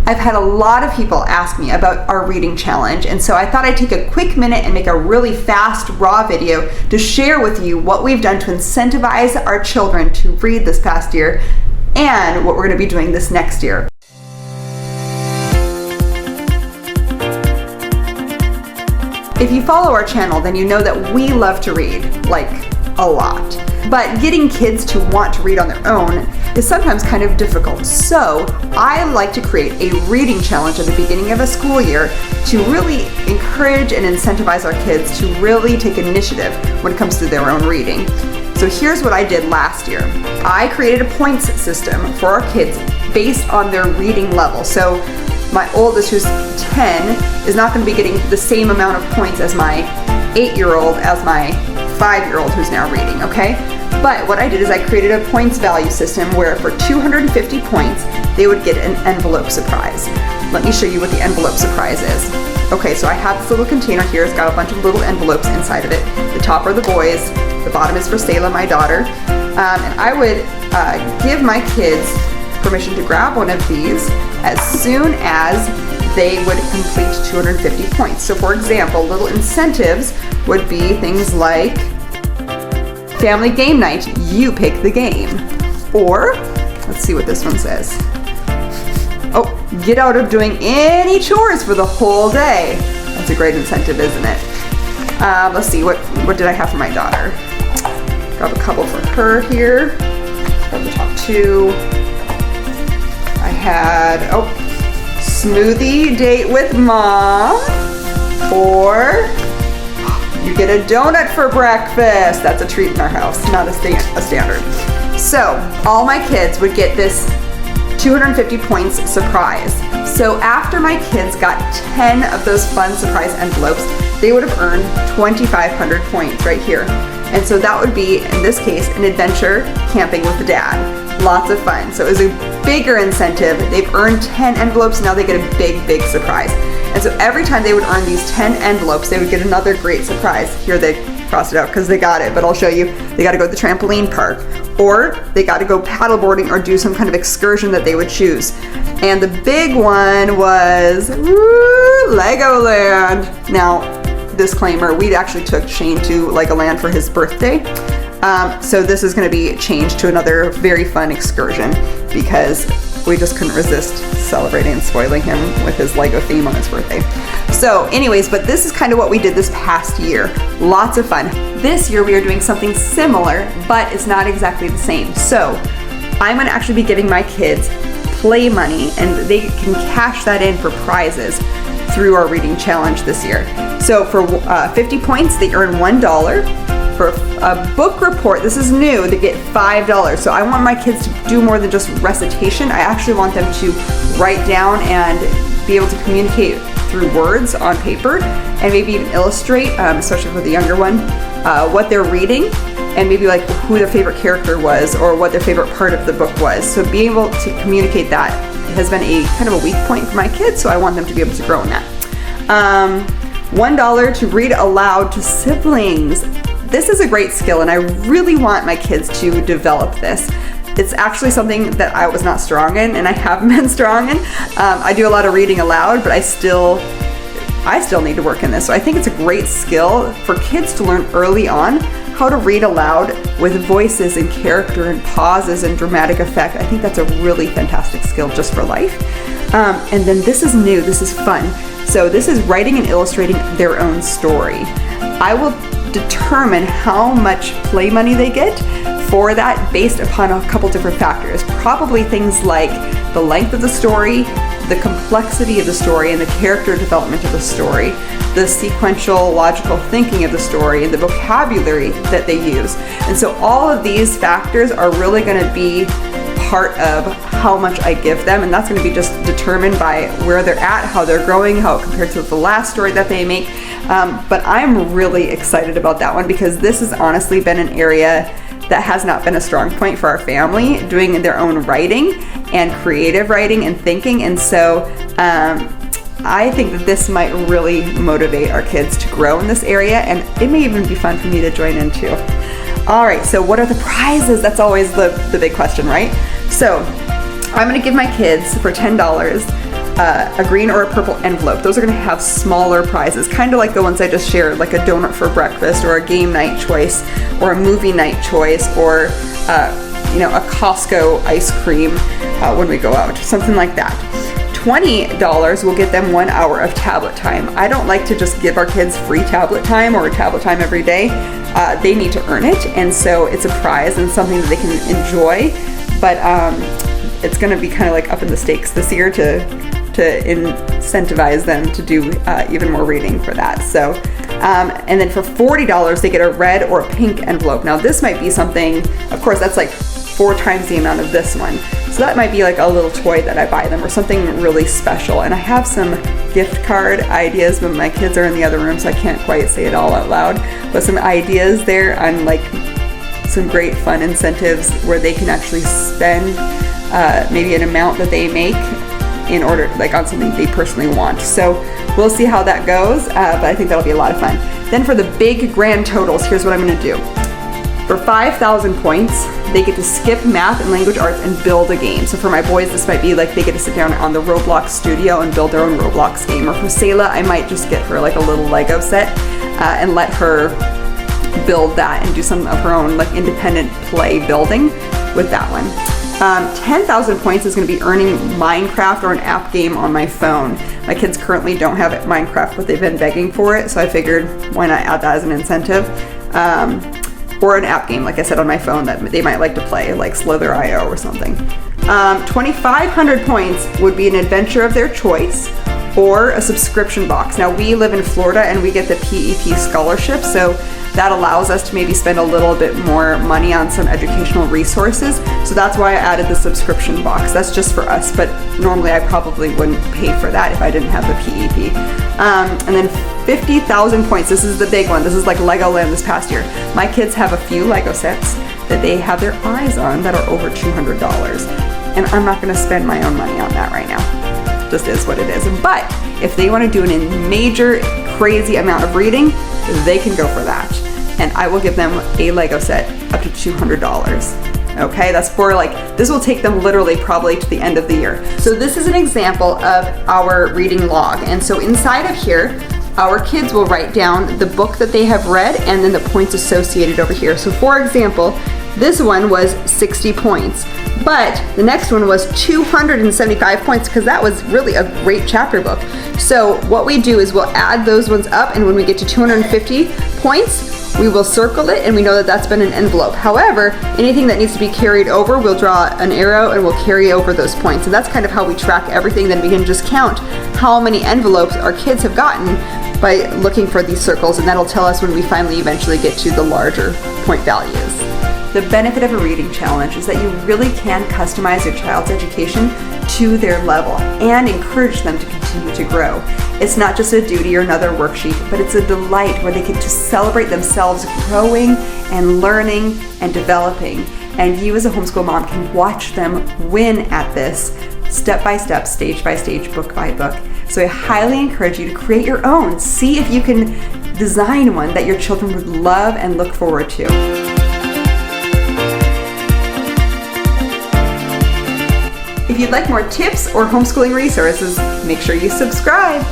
I've had a lot of people ask me about our reading challenge, and so I thought I'd take a quick minute and make a really fast, raw video to share with you what we've done to incentivize our children to read this past year and what we're going to be doing this next year. If you follow our channel, then you know that we love to read, like a lot. But getting kids to want to read on their own is sometimes kind of difficult. So I like to create a reading challenge at the beginning of a school year to really encourage and incentivize our kids to really take initiative when it comes to their own reading. So here's what I did last year. I created a points system for our kids based on their reading level. So my oldest, who's 10, is not going to be getting the same amount of points as my 8-year-old as my 5-year-old who's now reading, okay? But what I did is I created a points value system where for 250 points, they would get an envelope surprise. Let me show you what the envelope surprise is. Okay, so I have this little container here. It's got a bunch of little envelopes inside of it. The top are the boys, the bottom is for Selah, my daughter. And I would give my kids permission to grab one of these as soon as they would complete 250 points. So for example, little incentives would be things like family game night, you pick the game. Or, let's see what this one says. Oh, get out of doing any chores for the whole day. That's a great incentive, isn't it? Let's see, what did I have for my daughter? Grab a couple for her here. Grab the top two. I had, smoothie date with mom, or you get a donut for breakfast. That's a treat in our house, not a standard. So all my kids would get this 250 points surprise. So after my kids got 10 of those fun surprise envelopes, they would have earned 2,500 points right here. And so that would be, in this case, an adventure camping with the dad. Lots of fun. So it was a bigger incentive. They've earned 10 envelopes, now they get a big surprise. And so every time they would earn these 10 envelopes, they would get another great surprise. Here they crossed it out because they got it, but I'll show you. They got to go to the trampoline park, or they got to go paddleboarding or do some kind of excursion that they would choose. And the big one was Legoland. Now, disclaimer, we actually took Shane to Legoland for his birthday. So this is going to be changed to another very fun excursion because we just couldn't resist celebrating and spoiling him with his Lego theme on his birthday. So anyways, but this is kind of what we did this past year. Lots of fun. This year we are doing something similar, but it's not exactly the same. So I'm going to actually be giving my kids play money, and they can cash that in for prizes through our reading challenge this year. So for 50 points, they earn $1. For a book report, this is new, they get $5. So I want my kids to do more than just recitation. I actually want them to write down and be able to communicate through words on paper, and maybe even illustrate, especially for the younger one, what they're reading, and maybe like who their favorite character was or what their favorite part of the book was. So being able to communicate that has been a kind of a weak point for my kids, so I want them to be able to grow in that. $1 to read aloud to siblings. This is a great skill, and I really want my kids to develop this. It's actually something that I was not strong in, and I haven't been strong in. I do a lot of reading aloud, but I still need to work in this. So I think it's a great skill for kids to learn early on how to read aloud with voices and character and pauses and dramatic effect. I think that's a really fantastic skill just for life. And then this is new, this is fun. So this is writing and illustrating their own story. I will determine how much play money they get for that based upon a couple different factors. Probably things like the length of the story, the complexity of the story, and the character development of the story, the sequential logical thinking of the story, and the vocabulary that they use. And so all of these factors are really going to be part of how much I give them, and that's going to be just determined by where they're at, how they're growing, how it compares to the last story that they make. But I'm really excited about that one because this has honestly been an area that has not been a strong point for our family, doing their own writing and creative writing and thinking. And so I think that this might really motivate our kids to grow in this area, and it may even be fun for me to join in too. All right, so what are the prizes? That's always the big question, right? So I'm gonna give my kids for $10 a green or a purple envelope. Those are going to have smaller prizes, kind of like the ones I just shared, like a donut for breakfast, or a game night choice, or a movie night choice, or a Costco ice cream when we go out, something like that. $20 will get them 1 hour of tablet time. I don't like to just give our kids free tablet time or tablet time every day. They need to earn it, and so it's a prize and something that they can enjoy, but it's going to be kind of like up in the stakes this year to incentivize them to do even more reading for that. So, and then for $40, they get a red or a pink envelope. Now this might be something, of course, that's like 4 times the amount of this one. So that might be like a little toy that I buy them, or something really special. And I have some gift card ideas, but my kids are in the other room, so I can't quite say it all out loud. But some ideas there on like some great fun incentives where they can actually spend maybe an amount that they make in order, like on something they personally want. So we'll see how that goes, but I think that'll be a lot of fun. Then for the big grand totals, here's what I'm gonna do. For 5,000 points, they get to skip math and language arts and build a game. So for my boys, this might be like they get to sit down on the Roblox studio and build their own Roblox game. Or for Selah, I might just get her like a little Lego set and let her build that and do some of her own like independent play building with that one. 10,000 points is going to be earning Minecraft or an app game on my phone. My kids currently don't have Minecraft, but they've been begging for it, so I figured why not add that as an incentive. Or an app game, like I said, on my phone that they might like to play, like Slither.io or something. 2,500 points would be an adventure of their choice or a subscription box. Now we live in Florida and we get the PEP scholarship, so that allows us to maybe spend a little bit more money on some educational resources. So that's why I added the subscription box. That's just for us, but normally I probably wouldn't pay for that if I didn't have the PEP. And then 50,000 points. This is the big one. This is like Legoland this past year. My kids have a few Lego sets that they have their eyes on that are over $200. And I'm not gonna spend my own money on that right now. Just is what it is. But if they wanna do a major, crazy amount of reading, they can go for that. And I will give them a Lego set up to $200. Okay, that's for like, this will take them literally probably to the end of the year. So this is an example of our reading log. And so inside of here, our kids will write down the book that they have read and then the points associated over here. So for example, this one was 60 points, but the next one was 275 points because that was really a great chapter book. So what we do is we'll add those ones up, and when we get to 250 points, we will circle it and we know that that's been an envelope. However, anything that needs to be carried over, we'll draw an arrow and we'll carry over those points. And that's kind of how we track everything. Then we can just count how many envelopes our kids have gotten by looking for these circles, and that'll tell us when we finally eventually get to the larger point values. The benefit of a reading challenge is that you really can customize your child's education to their level and encourage them to continue to grow. It's not just a duty or another worksheet, but it's a delight where they get to celebrate themselves growing and learning and developing. And you as a homeschool mom can watch them win at this step by step, stage by stage, book by book. So I highly encourage you to create your own. See if you can design one that your children would love and look forward to. If you'd like more tips or homeschooling resources, make sure you subscribe.